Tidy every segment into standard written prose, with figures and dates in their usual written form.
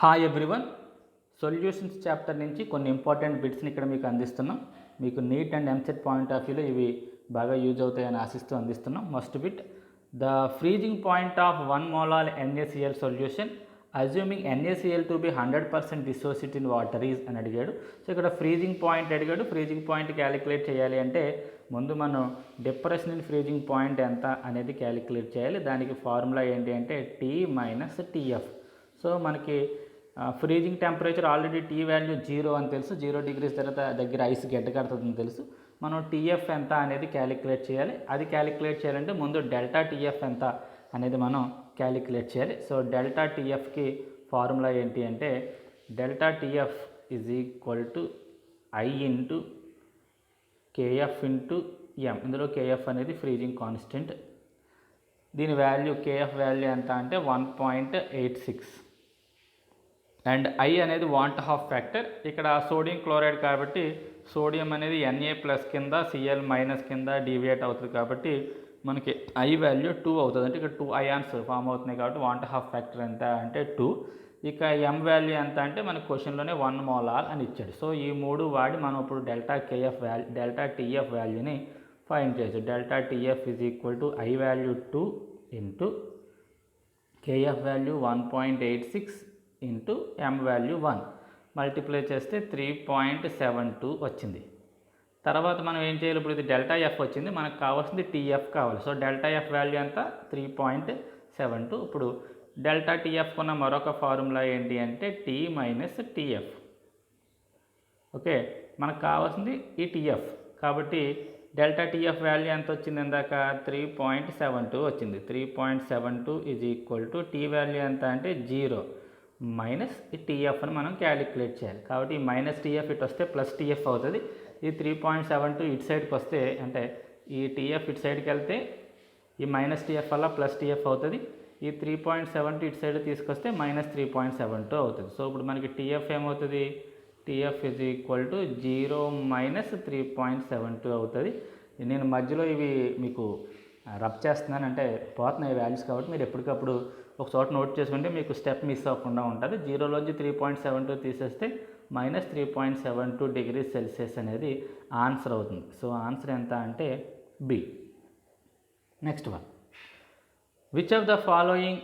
Hi everyone, solutions chapter నుంచి కొన్ని important బిట్స్ని ఇక్కడ మీకు అందిస్తున్నాం. మీకు NEET and EAMCET point of వ్యూలో ఇవి బాగా యూజ్ అవుతాయని ఆశిస్తూ అందిస్తున్నాం. Must bit, the freezing point of 1 molar NaCl solution assuming NaCl to be 100% dissociate in water is అని అడిగాడు. సో ఇక్కడ ఫ్రీజింగ్ పాయింట్ అడిగాడు. ఫ్రీజింగ్ పాయింట్ క్యాలిక్యులేట్ చేయాలి అంటే ముందు మనం డిప్రెషన్ ఇన్ ఫ్రీజింగ్ పాయింట్ ఎంత అనేది క్యాలిక్యులేట్ చేయాలి. దానికి ఫార్ములా ఏంటి అంటే T మైనస్ TF. సో మనకి freezing temperature already T value 0 అని తెలుసు. 0 డిగ్రీస్ తర్వాత దగ్గర ఐస్ గడ్డ కడుతుందని తెలుసు. మనం టీఎఫ్ ఎంత అనేది క్యాలిక్యులేట్ చేయాలి. అది క్యాలిక్యులేట్ చేయాలంటే ముందు డెల్టా టీఎఫ్ ఎంత అనేది మనం క్యాలిక్యులేట్ చేయాలి. సో డెల్టా టీఎఫ్కి ఫార్ములా ఏంటి అంటే delta TF is equal to i into KF into m. ఇందులో కేఎఫ్ అనేది ఫ్రీజింగ్ కాన్స్టెంట్. దీని వాల్యూ కేఎఫ్ వాల్యూ ఎంత అంటే 1.86 అండ్ ఐ అనేది 1/2 ఫ్యాక్టర్. ఇక్కడ సోడియం క్లోరైడ్ కాబట్టి సోడియం అనేది Na+ కింద Cl- కింద డీవియేట్ అవుతుంది కాబట్టి మనకి ఐ వాల్యూ 2 అవుతుంది. అంటే ఇక్కడ 2 అయాన్స్ ఫామ్ అవుతున్నాయి కాబట్టి 1/2 ఫ్యాక్టర్ ఎంత అంటే 2. ఇక ఎం వాల్యూ ఎంత అంటే మన క్వశ్చన్లోనే 1 మోలార్ అని ఇచ్చాడు. సో ఈ మూడు వాడి మనం ఇప్పుడు డెల్టా టీఎఫ్ వాల్యూని ఫైండ్ చేయొచ్చు. Delta TF is equal to i value 2 into KF value 1.86 into m value 1 multiply చేస్తే 3.72 వచ్చింది. తర్వాత మనం ఏం చేయాలి, ఇప్పుడు ఇది డెల్టా ఎఫ్ వచ్చింది, మనకు కావాల్సింది టీఎఫ్ కావాలి. సో డెల్టా ఎఫ్ వాల్యూ ఎంత 3.72. ఇప్పుడు డెల్టా టీఎఫ్ ఉన్న మరొక ఫార్ములా ఏంటి అంటే టీ మైనస్ టీఎఫ్. ఓకే, మనకు కావాల్సింది ఈ టీఎఫ్ కాబట్టి డెల్టా టీఎఫ్ వాల్యూ ఎంత వచ్చింది, ఇందాక 3.72 వచ్చింది. 3.72 is equal to T value ఎంత అంటే 0 మైనస్ ఈ టీఎఫ్ అని మనం క్యాలిక్యులేట్ చేయాలి. కాబట్టి ఈ మైనస్ టీఎఫ్ ఇటు వస్తే ప్లస్ టీఎఫ్ అవుతుంది. ఈ 3.72 ఇటు సైడ్కి వస్తే అంటే ఈ టీఎఫ్ ఇటు సైడ్కి వెళ్తే ఈ మైనస్ టీఎఫ్ వల్ల ప్లస్ టీఎఫ్ అవుతుంది. ఈ 3.72 ఇటు సైడ్ తీసుకొస్తే మైనస్ 3.72 అవుతుంది. సో ఇప్పుడు మనకి టీఎఫ్ ఏమవుతుంది, TF is equal to 0 minus 3.72 అవుతుంది. నేను మధ్యలో ఇవి మీకు రబ్ చేస్తున్నాను అంటే పోతున్నాయి వాల్యూస్ కాబట్టి మీరు ఎప్పటికప్పుడు ఒక చోట నోట్ చేసుకుంటే మీకు స్టెప్ మిస్ అవ్వకుండా ఉంటుంది. 0లోంచి 3.72 తీసేస్తే మైనస్ 3.72 డిగ్రీస్ సెల్సియస్ అనేది ఆన్సర్ అవుతుంది. సో ఆన్సర్ ఎంత అంటే B. Next one, which of the following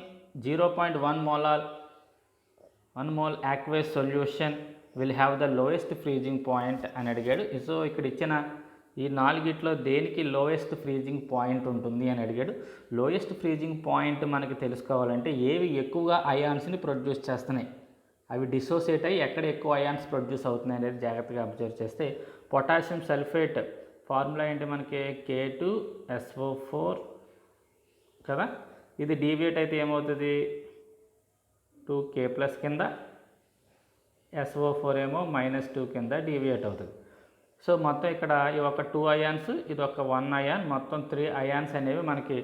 0.1 mole aqueous solution will have the lowest freezing point అని అడిగాడు. సో ఇక్కడ ఇచ్చిన ఈ నాలుగిట్లో దేనికి లోయెస్ట్ ఫ్రీజింగ్ పాయింట్ ఉంటుంది అని అడిగాడు. లోయెస్ట్ ఫ్రీజింగ్ పాయింట్ మనకి తెలుసుకోవాలంటే ఏవి ఎక్కువగా అయాన్స్ని ప్రొడ్యూస్ చేస్తున్నాయి, అవి డిసోసియేట్ అయ్యి ఎక్కడ ఎక్కువ అయాన్స్ ప్రొడ్యూస్ అవుతున్నాయి అనేది జాగ్రత్తగా అబ్జర్వ్ చేస్తే పొటాషియం సల్ఫేట్ ఫార్ములా ఏంటి మనకి K2SO4 కదా. ఇది డీవియేట్ అయితే ఏమవుతుంది 2K+ కింద, SO4 ఏమో -2 కింద డీవియేట్ అవుతుంది. సో మొత్తం ఇక్కడ ఈ ఒక 2 అయాన్స్, ఇది ఒక 1 అయాన్, మొత్తం 3 అయాన్స్ అనేవి మనకి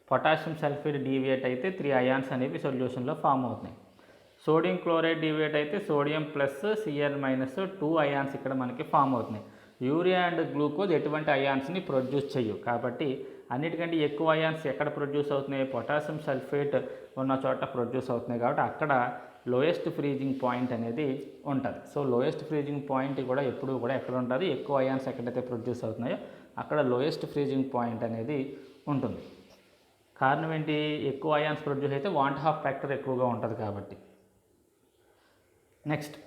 పొటాషియం సల్ఫేట్ డీవియేట్ అయితే 3 అయాన్స్ అనేవి సొల్యూషన్లో ఫామ్ అవుతున్నాయి. సోడియం క్లోరైడ్ డీవియేట్ అయితే sodium plus Cl minus 2 ions ఇక్కడ మనకి ఫామ్ అవుతున్నాయి. యూరియా అండ్ గ్లూకోజ్ ఎటువంటి అయాన్స్ని ప్రొడ్యూస్ చేయవు కాబట్టి అన్నిటికంటే ఎక్కువ అయాన్స్ ఎక్కడ ప్రొడ్యూస్ అవుతున్నాయి, పొటాషియం సల్ఫేట్ ఉన్న చోట ప్రొడ్యూస్ అవుతున్నాయి కాబట్టి అక్కడ లోయెస్ట్ ఫ్రీజింగ్ పాయింట్ అనేది ఉంటుంది. సో లోయెస్ట్ ఫ్రీజింగ్ పాయింట్ కూడా ఎప్పుడు కూడా ఎక్కడ ఉంటుంది, ఎక్కువ అయాన్స్ ఎక్కడైతే ప్రొడ్యూస్ అవుతున్నాయో అక్కడ లోయెస్ట్ ఫ్రీజింగ్ పాయింట్ అనేది ఉంటుంది. కారణం ఏంటి, ఎక్కువ అయాన్స్ ప్రొడ్యూస్ అయితే 1/2 ఫ్యాక్టర్ ఎక్కువగా ఉంటుంది కాబట్టి. Next,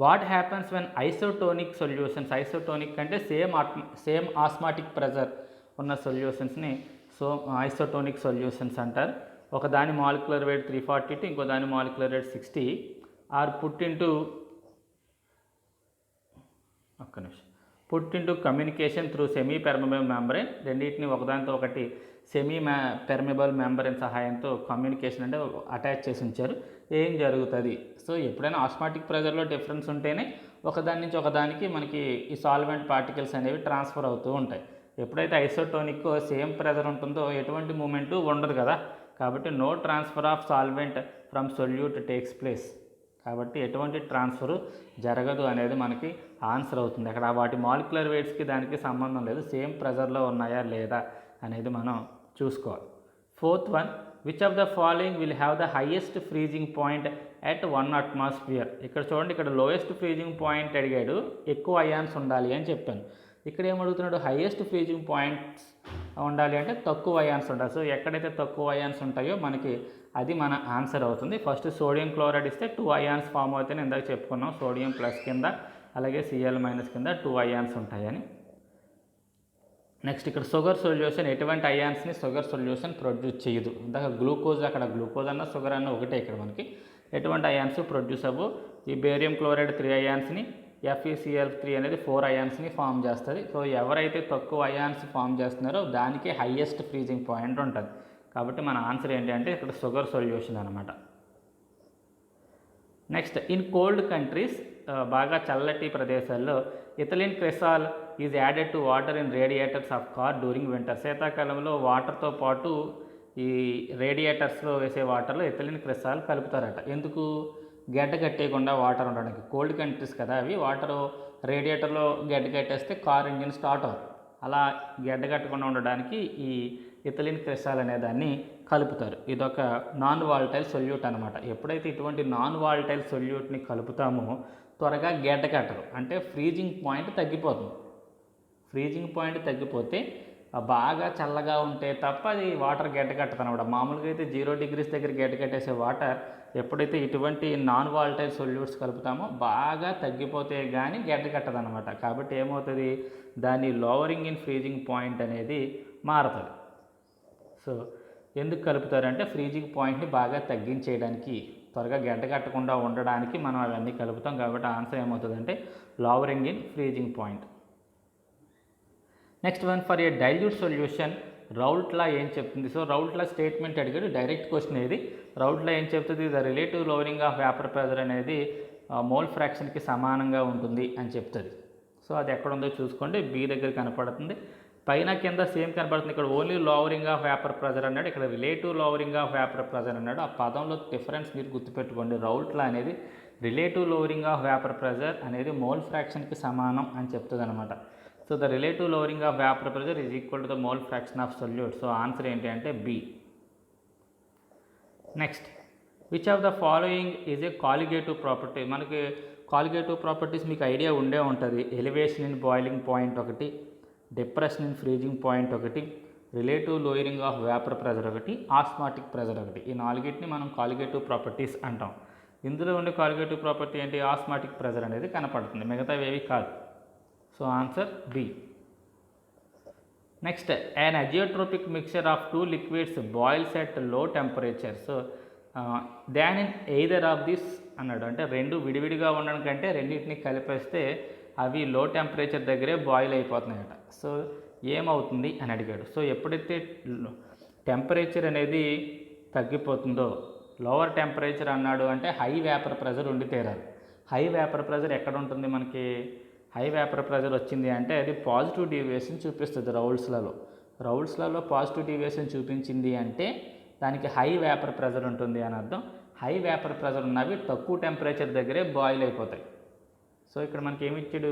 what happens when isotonic solutions, isotonic అంటే సేమ్ ఆస్మాటిక్ ప్రెజర్ ఉన్న సొల్యూషన్స్ని ఐసోటోనిక్ సొల్యూషన్స్ అంటారు. ఒక దాని మాలిక్యులర్ వెయిట్ 342, ఇంకో దాని molecular weight 60 are put into communication through semipermeable membrane. రెండింటిని ఒకదానితో ఒకటి సెమీ పెర్మిబుల్ మెంబ్రెయిన్ సహాయంతో కమ్యూనికేషన్ అంటే అటాచ్ చేసి ఉంచారు. ఏం జరుగుతుంది, సో ఎప్పుడైనా ఆస్మాటిక్ ప్రెజర్లో డిఫరెన్స్ ఉంటేనే ఒకదాని నుంచి ఒకదానికి మనకి ఈ సాల్వెంట్ పార్టికల్స్ అనేవి ట్రాన్స్ఫర్ అవుతూ ఉంటాయి. ఎప్పుడైతే ఐసోటోనిక్ సేమ్ ప్రెజర్ ఉంటుందో ఎటువంటి మూమెంటు ఉండదు కదా, కాబట్టి no transfer of solvent from solute takes place. కాబట్టి ఎటువంటి ట్రాన్స్ఫర్ జరగదు అనేది మనకి ఆన్సర్ అవుతుంది. అక్కడ వాటి మాలిక్యులర్ వెయిట్స్కి దానికి సంబంధం లేదు, సేమ్ ప్రెజర్లో ఉన్నాయా లేదా అనేది మనం చూసుకోవాలి. Fourth one, which of the following will have the highest freezing point at 1 atmosphere. ఇక్కడ చూడండి, ఇక్కడ లోయెస్ట్ ఫ్రీజింగ్ పాయింట్ అడిగాడు, ఎక్కువ అయాన్స్ ఉండాలి అని చెప్పాను. ఇక్కడ ఏమడుగుతున్నాడు, హైయెస్ట్ ఫ్రీజింగ్ పాయింట్స్ ఉండాలి అంటే తక్కువ అయాన్స్ ఉండాలి. సో ఎక్కడైతే తక్కువ అయాన్స్ ఉంటాయో మనకి అది మన ఆన్సర్ అవుతుంది. ఫస్ట్ సోడియం క్లోరైడ్ ఇస్తే 2 అయాన్స్ ఫామ్ అవుతాయని ఇందాక చెప్పుకున్నాం. సోడియం ప్లస్ కింద అలాగే Cl మైనస్ కింద 2 అయాన్స్ ఉంటాయని. నెక్స్ట్ ఇక్కడ షుగర్ సొల్యూషన్ ఎటువంటి అయాన్స్ని షుగర్ సొల్యూషన్ ప్రొడ్యూస్ చేయదు. ఇందాక గ్లూకోజ్, అక్కడ గ్లూకోజ్ అన్న షుగర్ అన్న ఒకటే, ఇక్కడ మనకి ఎటువంటి అయాన్స్ ప్రొడ్యూస్ అవ్వు. ఈ బేరియం క్లోరైడ్ 3 అయాన్స్ని, FeCl3 అనేది 4 అయాన్స్ని ఫామ్ చేస్తుంది. సో ఎవరైతే తక్కువ అయాన్స్ ఫామ్ చేస్తున్నారో దానికి హైయెస్ట్ ఫ్రీజింగ్ పాయింట్ ఉంటుంది. కాబట్టి మన ఆన్సర్ ఏంటి అంటే ఇక్కడ షుగర్ సొల్యూషన్ అనమాట. నెక్స్ట్, ఇన్ కోల్డ్ కంట్రీస్, బాగా చల్లటి ప్రదేశాల్లో ethylene glycol is added to water in radiators of car during winter. శీతాకాలంలో వాటర్తో పాటు ఈ రేడియేటర్స్లో వేసే వాటర్లో ఇథిలిన్ క్రెసాల్ కలుపుతారట. ఎందుకు? గడ్డ కట్టేయకుండా వాటర్ ఉండడానికి. కోల్డ్ కంట్రీస్ కదా అవి, వాటరు రేడియేటర్లో గడ్డ కట్టేస్తే కార్ ఇంజిన్ స్టార్ట్ అవుతుంది. అలా గడ్డ కట్టకుండా ఉండడానికి ఈ ఇథిలిన్ క్రెసాల్ అనే దాన్ని కలుపుతారు. ఇదొక నాన్ వాలటైల్ సొల్యూట్ అనమాట. ఎప్పుడైతే ఇటువంటి నాన్ వాలటైల్ సొల్యూట్ని కలుపుతామో త్వరగా గడ్డ కట్టరు, అంటే ఫ్రీజింగ్ పాయింట్ తగ్గిపోతుంది. ఫ్రీజింగ్ పాయింట్ తగ్గిపోతే బాగా చల్లగా ఉంటే తప్ప అది వాటర్ గడ్డ కట్టదు అనమాట. మామూలుగా అయితే 0 degrees దగ్గర గడ్డ కట్టేసే వాటర్ ఎప్పుడైతే ఇటువంటి నాన్ వాలటైల్ సొల్యూట్స్ కలుపుతామో బాగా తగ్గిపోతే కానీ గడ్డ కట్టదు అనమాట. కాబట్టి ఏమవుతుంది, దాని లోవరింగ్ ఇన్ ఫ్రీజింగ్ పాయింట్ అనేది మారుతుంది. సో ఎందుకు కలుపుతారంటే ఫ్రీజింగ్ పాయింట్ని బాగా తగ్గించేయడానికి, త్వరగా గడ్డ కట్టకుండా ఉండడానికి మనం అవన్నీ కలుపుతాం. కాబట్టి ఆన్సర్ ఏమవుతుందంటే lowering in freezing point. Next one, for a dilute solution Raoult law ఏం చెప్తుంది? సో రౌల్ట్ లా స్టేట్మెంట్ అడిగాడు, డైరెక్ట్ క్వశ్చన్ ఇది. రౌల్ట్ లా ఏం చెప్తుంది? The relative lowering of vapour pressure అనేది మోల్ ఫ్రాక్షన్కి సమానంగా ఉంటుంది అని చెప్తుంది. సో అది ఎక్కడ ఉందో చూసుకోండి, బి దగ్గర కనపడుతుంది. పైన కింద సేమ్ కనపడుతుంది. ఇక్కడ only lowering of vapour pressure అన్నాడు, ఇక్కడ relative lowering of vapour pressure అన్నాడు. ఆ పదంలో డిఫరెన్స్ మీరు గుర్తుపెట్టుకోండి. రౌల్ట్ లా అనేది relative lowering of vapour pressure అనేది మోల్ ఫ్రాక్షన్కి సమానం అని చెప్తుంది అనమాట. So the relative lowering of vapour pressure is equal to the mole fraction of solute. So answer ఏంటి అంటే B. Next, which of the following is a colligative property? మనకి colligative properties మీకు ఐడియా ఉండే ఉంటుంది. ఎలివేషన్ ఇన్ బాయిలింగ్ పాయింట్ ఒకటి, depression in freezing point ఒకటి, relative lowering of vapour pressure ఒకటి, osmotic pressure ఒకటి. ఈ నాలుగిటిని మనం కాలిగేటివ్ ప్రాపర్టీస్ అంటాం. ఇందులో ఉండే కాలిగేటివ్ ప్రాపర్టీ ఏంటి? ఆస్మాటిక్ ప్రెజర్ అనేది కనపడుతుంది, మిగతావి ఏవి కాదు. So answer B. Next, an azeotropic mixture of 2 liquids boils at low temperature. So than in either of this అన్నాడు. అంటే రెండు విడివిడిగా ఉండడం కంటే రెండింటిని కలిపేస్తే అవి లో టెంపరేచర్ దగ్గరే బాయిల్ అయిపోతున్నాయట. సో ఏమవుతుంది అని అడిగాడు. సో ఎప్పుడైతే టెంపరేచర్ అనేది తగ్గిపోతుందో, లోవర్ టెంపరేచర్ అన్నాడు అంటే హై వేపర్ ప్రెజర్ ఉండి తీరాలి. హై వేపర్ ప్రెజర్ ఎక్కడ ఉంటుంది మనకి? హై వేపర్ ప్రెజర్ వచ్చింది అంటే అది పాజిటివ్ డీవియేషన్ చూపిస్తుంది రౌల్స్లలో పాజిటివ్ డీవియేషన్ చూపించింది అంటే దానికి హై వేపర్ ప్రెజర్ ఉంటుంది అని అర్థం. హై వేపర్ ప్రెజర్ ఉన్నవి తక్కువ టెంపరేచర్ దగ్గరే బాయిల్ అయిపోతాయి. సో ఇక్కడ మనకి ఏమి ఇచ్చాడు?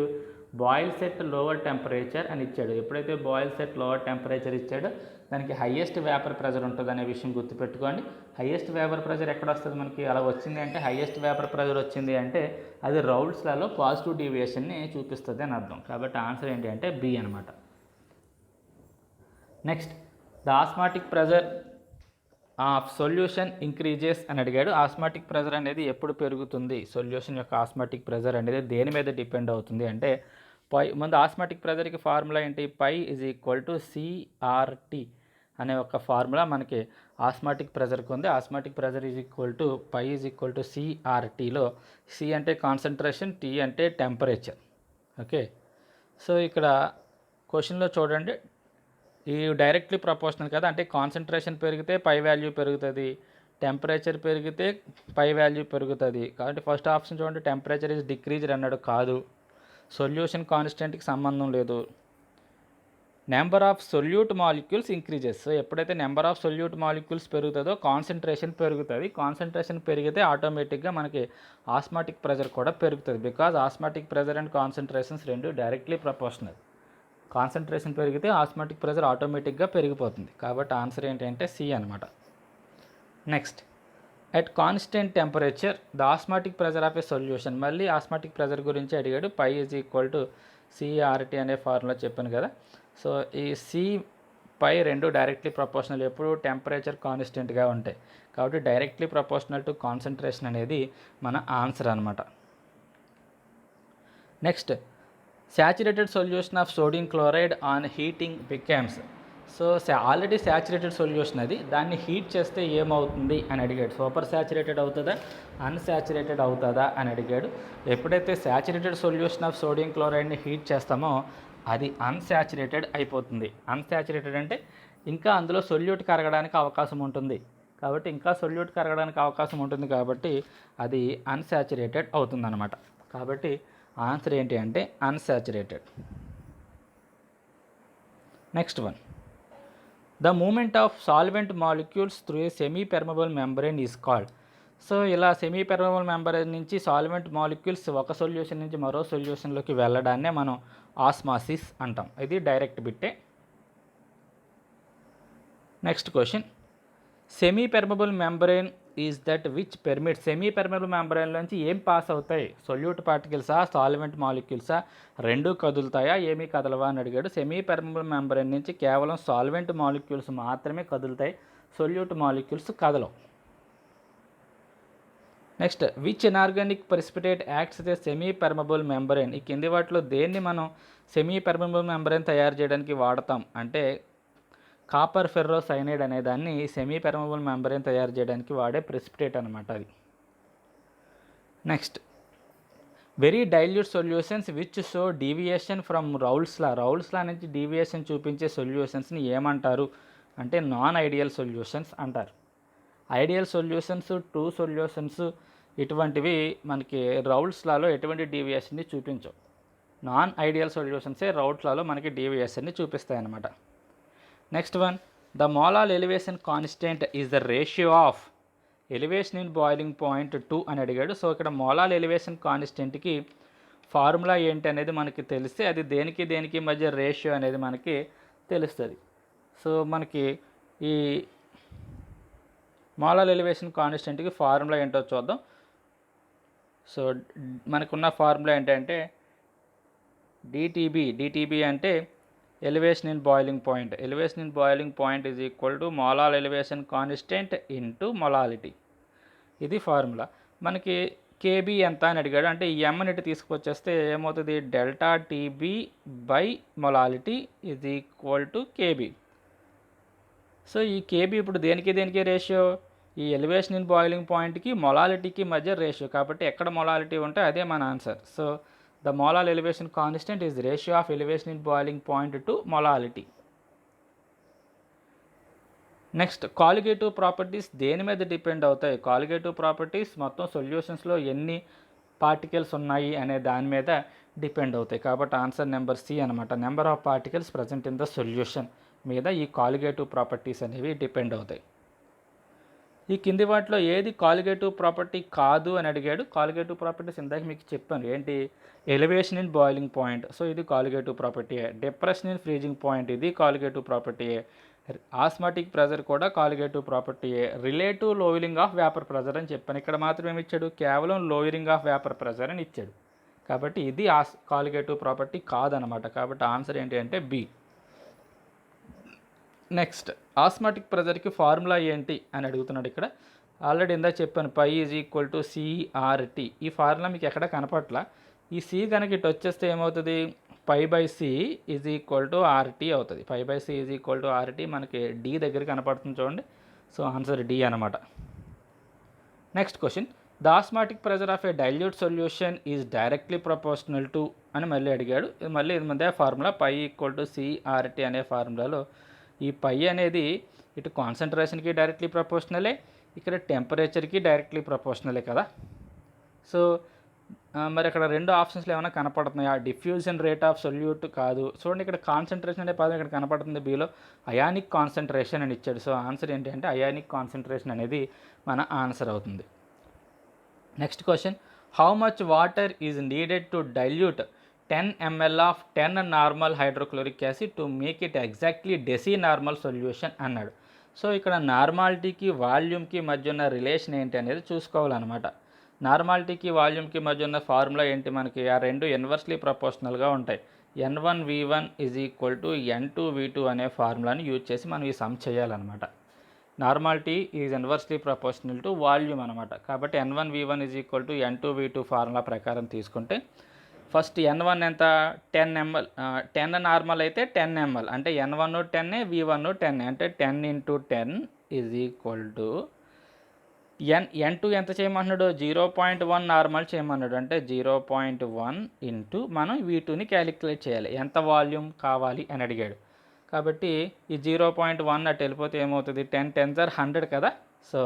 బాయిల్ సెట్ లోవర్ టెంపరేచర్ అని ఇచ్చాడు. ఎప్పుడైతే బాయిల్ సెట్ లోవర్ టెంపరేచర్ ఇచ్చాడో దానికి హైయెస్ట్ వేపర్ ప్రెజర్ ఉంటుంది అనే విషయం గుర్తుపెట్టుకోండి. హైయెస్ట్ వేపర్ ప్రెజర్ ఎక్కడ వస్తుంది మనకి? అలా వచ్చింది అంటే హైయెస్ట్ వేపర్ ప్రెజర్ వచ్చింది అంటే అది రౌల్స్లలో పాజిటివ్ డీవియేషన్ని చూపిస్తుంది అని అర్థం. కాబట్టి ఆన్సర్ ఏంటి అంటే బి అనమాట. Next, the osmotic pressure of solution increases అని అడిగాడు. ఆస్మాటిక్ ప్రెజర్ అనేది ఎప్పుడు పెరుగుతుంది? సొల్యూషన్ యొక్క ఆస్మాటిక్ ప్రెజర్ అనేది దేని మీద డిపెండ్ అవుతుంది అంటే ముందు ఆస్మాటిక్ ప్రెజర్కి ఫార్ములా ఏంటి? Pi is equal to CRT అనే ఒక ఫార్ములా మనకి ఆస్మాటిక్ ప్రెజర్కి ఉంది. Osmotic pressure is equal to pi is equal to సిఆర్టీలో సి అంటే కాన్సన్ట్రేషన్, టీ అంటే టెంపరేచర్. ఓకే, సో ఇక్కడ క్వశ్చన్లో చూడండి, ఈ డైరెక్ట్లీ ప్రపోర్షనల్ కదా, అంటే కాన్సన్ట్రేషన్ పెరిగితే పై వాల్యూ పెరుగుతుంది, టెంపరేచర్ పెరిగితే పై వాల్యూ పెరుగుతుంది. కాబట్టి ఫస్ట్ ఆప్షన్ చూడండి, టెంపరేచర్ ఈజ్ డిక్రీజ్డ్ అన్నాడు, కాదు. సొల్యూషన్ కాన్స్టెంట్కి సంబంధం లేదు. Number of solute molecules increases. So ఎప్పుడైతే నెంబర్ ఆఫ్ సొల్యూట్ మాలిక్యూల్స్ పెరుగుతుందో కాన్సన్ట్రేషన్ పెరుగుతుంది. కాన్సన్ట్రేషన్ పెరిగితే ఆటోమేటిక్గా మనకి ఆస్మాటిక్ ప్రెజర్ కూడా పెరుగుతుంది. Because osmotic pressure and concentrations రెండు డైరెక్ట్లీ ప్రపోర్షనల్. కాన్సన్ట్రేషన్ పెరిగితే ఆస్మాటిక్ ప్రెజర్ ఆటోమేటిక్గా పెరిగిపోతుంది. కాబట్టి ఆన్సర్ ఏంటంటే సి అనమాట. Next, at constant temperature the osmotic pressure of a solution. మళ్ళీ ఆస్మాటిక్ ప్రెజర్ గురించి అడిగాడు. పై ఈజ్ ఈక్వల్ టు సిఆర్టీ అనే ఫార్ములా చెప్పాను కదా. సో ఈ సి పై రెండు డైరెక్ట్లీ ప్రపోర్షనల్, ఎప్పుడు టెంపరేచర్ కాన్స్టెంట్గా ఉంటాయి కాబట్టి డైరెక్ట్లీ ప్రపోర్షనల్ టు కాన్సన్ట్రేషన్ అనేది మన ఆన్సర్ అనమాట. Next, saturated solution of sodium chloride on heating becomes. So already saturated solution అది, దాన్ని హీట్ చేస్తే ఏమవుతుంది అని అడిగాడు. సూపర్ శాచురేటెడ్ అవుతుందా, అన్శాచురేటెడ్ అవుతుందా అని అడిగాడు. ఎప్పుడైతే శాచురేటెడ్ సొల్యూషన్ ఆఫ్ సోడియం క్లోరైడ్ని హీట్ చేస్తామో అది అన్శాచురేటెడ్ అయిపోతుంది. అన్శాచురేటెడ్ అంటే ఇంకా అందులో సొల్యూట్ కరగడానికి అవకాశం ఉంటుంది కాబట్టి, ఇంకా సొల్యూట్ కరగడానికి అవకాశం ఉంటుంది కాబట్టి అది అన్శాచురేటెడ్ అవుతుందన్నమాట. కాబట్టి ఆన్సర్ ఏంటి అంటే unsaturated. Next one, the movement of solvent molecules through a semi permeable membrane is called. So ఇలా సెమీ పెర్మబుల్ మెంబ్రెయిన్ నుంచి సాల్వెంట్ మాలిక్యూల్స్ ఒక సొల్యూషన్ నుంచి మరో సొల్యూషన్లోకి వెళ్ళడాన్నే మనం ఆస్మాసిస్ అంటాం. ఇది డైరెక్ట్ బిట్టే. Next question, semi permeable membrane is that which permit. Semi permeable మెంబ్రెయిన్లోంచి ఏం పాస్ అవుతాయి, సొల్యూట్ పార్టికల్సా, సాల్వెంట్ మాలిక్యూల్సా, రెండూ కదులుతాయా, ఏమీ కదలవా అని అడిగాడు. సెమీ పెర్మబుల్ మెంబ్రెయిన్ నుంచి కేవలం సాల్వెంట్ మాలిక్యూల్స్ మాత్రమే కదులుతాయి, సొల్యూట్ మాలిక్యూల్స్ కదలవు. Next, which inorganic precipitate acts a semi permeable membrane. ఈ కింది వాటిలో దేన్ని మనం సెమీ పెర్మబుల్ మెంబ్రెయిన్ తయారు చేయడానికి వాడతాం అంటే కాపర్ ఫెర్రోసైనైడ్ అనే దాన్ని సెమీ పెర్మబుల్ మెంబ్రెయిన్ తయారు చేయడానికి వాడే ప్రెసిపిటేట్ అనమాట అది. Next, very dilute solutions which show deviation from Raoult's law. Raoult's లా నుంచి డీవియేషన్ చూపించే సొల్యూషన్స్ని ఏమంటారు అంటే నాన్ ఐడియల్ సొల్యూషన్స్ అంటారు. ఐడియల్ సొల్యూషన్స్, ట్రూ సొల్యూషన్స్ ఇటువంటివి మనకి రౌల్స్ లాలో ఎటువంటి డీవియేషన్ని చూపించవు. నాన్ ఐడియల్ సొల్యూషన్సే రౌల్స్ లాలో మనకి డీవియేషన్ని చూపిస్తాయి అన్నమాట. Next one, the molal elevation constant is the ratio of elevation in boiling point 2 అని అడిగాడు. సో ఇక్కడ మోలాల్ ఎలివేషన్ కాన్స్టెంట్కి ఫార్ములా ఏంటి అనేది మనకి తెలిస్తే అది దేనికి దేనికి మధ్య రేషియో అనేది మనకి తెలుస్తుంది. సో మనకి ఈ మోలాల్ ఎలివేషన్ కాన్స్టెంట్కి ఫార్ములా ఏంటో చూద్దాం. సో మనకున్న ఫార్ములా ఏంటంటే డిటిబి అంటే elevation in boiling point. Elevation in boiling point is equal to molal elevation constant into molality. ఇది ఫార్ములా. మనకి కేబీ ఎంత అని అడిగాడు. అంటే ఈ ఎమ్ని తీసుకొచ్చేస్తే ఏమవుతుంది, delta TB by molality is equal to KB. So ఈ కేబీ ఇప్పుడు దేనికి దేనికి రేషియో, ఈ ఎలివేషన్ ఇన్ బాయిలింగ్ పాయింట్కి మొలాలిటీకి మధ్య రేషియో కాబట్టి ఎక్కడ మొలాలిటీ ఉంటే అదే మన answer. So the molal elevation constant is ratio of elevation in boiling point to molality. Next, colligative properties దేని మీద డిపెండ్ అవుతాయి. కాలిగేటివ్ ప్రాపర్టీస్ మొత్తం సొల్యూషన్స్లో ఎన్ని పార్టికల్స్ ఉన్నాయి అనే దాని మీద డిపెండ్ అవుతాయి కాబట్టి ఆన్సర్ నెంబర్ సి అనమాట. Number of particles present in the solution మీద ఈ కాలిగేటివ్ ప్రాపర్టీస్ అనేవి డిపెండ్ అవుతాయి. ఈ కింది వాటిలో ఏది కాలిగేటివ్ ప్రాపర్టీ కాదు అని అడిగాడు. కాలిగేటివ్ ప్రాపర్టీస్ ఇందాక మీకు చెప్పాను ఏంటి, elevation in boiling point, so ఇది కాలిగేటివ్ ప్రాపర్టీయే. డిప్రెషన్ ఇన్ ఫ్రీజింగ్ పాయింట్, ఇది కాలిగేటివ్ ప్రాపర్టీయే. ఆస్మాటిక్ ప్రెజర్ కూడా కాలిగేటివ్ ప్రాపర్టీయే. Relative lowering of vapour pressure అని చెప్పాను. ఇక్కడ మాత్రం ఏమి ఇచ్చాడు, కేవలం లోయరింగ్ ఆఫ్ వేపర్ ప్రెజర్ అని ఇచ్చాడు కాబట్టి ఇది కాలిగేటివ్ ప్రాపర్టీ కాదనమాట. కాబట్టి ఆన్సర్ ఏంటి అంటే బి. నెక్స్ట్, ఆస్మాటిక్ ప్రెజర్కి ఫార్ములా ఏంటి అని అడుగుతున్నాడు. ఇక్కడ ఆల్రెడీ ఇందా చెప్పాను, pi is equal to CRT. ఈ ఫార్ములా మీకు ఎక్కడ కనపట్ల. ఈ సి కనుక ఇటు వచ్చేస్తే ఏమవుతుంది, pi by C is equal to RT అవుతుంది. Pi by C is equal to RT మనకి డి దగ్గర కనపడుతుంది చూడండి. సో ఆన్సర్ డి అనమాట. Next question, the osmotic pressure of a dilute solution is directly proportional to అని మళ్ళీ అడిగాడు. మళ్ళీ ఇది మధ్య formula pi equal to CRT అనే ఫార్ములాలో ఈ పై అనేది ఇటు కాన్సన్ట్రేషన్కి డైరెక్ట్లీ ప్రపోర్షనలే, ఇక్కడ టెంపరేచర్కి డైరెక్ట్లీ ప్రపోర్షనలే కదా. సో మరి అక్కడ రెండు ఆప్షన్స్లో ఏమైనా కనపడుతున్నాయా, డిఫ్యూజన్ రేట్ ఆఫ్ సొల్యూట్ కాదు. చూడండి ఇక్కడ కాన్సన్ట్రేషన్ అనే పదం ఇక్కడ కనపడుతుంది, బిలో అయానిక్ కాన్సన్ట్రేషన్ అని ఇచ్చాడు. సో ఆన్సర్ ఏంటి అంటే అయానిక్ కాన్సన్ట్రేషన్ అనేది మన ఆన్సర్ అవుతుంది. Next question, how much water is needed to dilute 10 ml of 10 normal hydrochloric acid to make it exactly deci normal solution అన్నాడు. సో ఇక్కడ నార్మాలిటీకి వాల్యూమ్కి మధ్య ఉన్న రిలేషన్ ఏంటి అనేది చూసుకోవాలన్నమాట. నార్మాలిటీకి వాల్యూమ్కి మధ్య ఉన్న ఫార్ములా ఏంటి, మనకి ఆ రెండు ఇన్వర్స్లీ ప్రపోర్షనల్గా ఉంటాయి. N1V1 = N2V2 అనే ఫార్ములాని యూజ్ చేసి మనం ఈ సమ్ చేయాలన్నమాట. Normality is inversely proportional to volume అనమాట. కాబట్టి N1V1 = N2V2 ఫార్ములా ప్రకారం తీసుకుంటే ఫస్ట్ N1 ఎంత 10 ml, 10 నార్మల్ అయితే 10 ml అంటే N1 10 V1 10 అంటే 10 × 10 N2 ఎంత చేయమన్నాడు, 0.1 నార్మల్ చేయమన్నాడు. అంటే 0.1 ఇంటూ మనం V2ని క్యాలిక్యులేట్ చేయాలి, ఎంత వాల్యూమ్ కావాలి అని అడిగాడు. కాబట్టి ఈ 0.1 అటు వెళ్ళిపోతే ఏమవుతుంది, 10 10s are 100 కదా. సో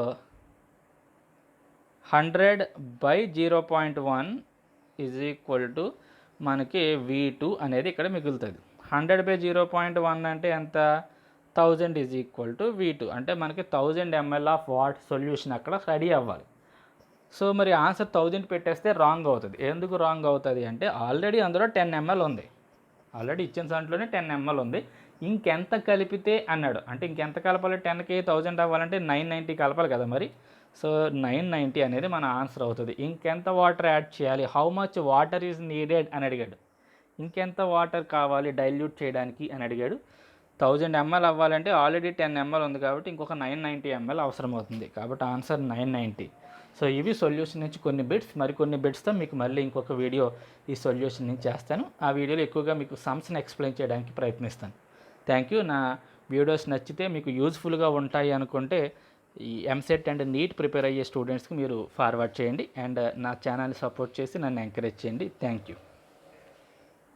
100/0.1 = మనకి V2 అనేది ఇక్కడ మిగులుతుంది. 100/0.1 అంటే ఎంత, 1000 = V2 అంటే మనకి 1000 ml ఆఫ్ సొల్యూషన్ అక్కడ రెడీ అవ్వాలి. సో మరి ఆన్సర్ 1000 పెట్టేస్తే రాంగ్ అవుతుంది. ఎందుకు రాంగ్ అవుతుంది అంటే ఆల్రెడీ అందులో 10 ml ఉంది, ఆల్రెడీ ఇచ్చిన దాంట్లోనే 10 ml ఉంది. ఇంకెంత కలిపితే అన్నాడు, అంటే ఇంకెంత కలపాలి, 10కి 1000 అవ్వాలంటే 990 కలపాలి కదా మరి. సో 990 అనేది మన ఆన్సర్ అవుతుంది. ఇంకెంత వాటర్ యాడ్ చేయాలి, how much water is needed అని అడిగాడు. ఇంకెంత వాటర్ కావాలి డైల్యూట్ చేయడానికి అని అడిగాడు. 1000 ml అవ్వాలంటే ఆల్రెడీ 10 ml ఉంది కాబట్టి ఇంకొక 990 ml అవసరం అవుతుంది. కాబట్టి ఆన్సర్ 990. సో ఇవి సొల్యూషన్ నుంచి కొన్ని బిట్స్, మరికొన్ని బిట్స్తో మీకు మళ్ళీ ఇంకొక వీడియో ఈ సొల్యూషన్ నుంచి చేస్తాను. ఆ వీడియోలో ఎక్కువగా మీకు సమ్స్ని ఎక్స్ప్లెయిన్ చేయడానికి ప్రయత్నిస్తాను. Thank you. నా వీడియోస్ నచ్చితే మీకు యూజ్ఫుల్గా ఉంటాయి అనుకుంటే ఈ ఎంసెట్ అండ్ నీట్ ప్రిపేర్ అయ్యే స్టూడెంట్స్కి మీరు ఫార్వర్డ్ చేయండి. అండ్ నా ఛానల్ని సపోర్ట్ చేసి నన్ను ఎంకరేజ్ చేయండి. Thank you.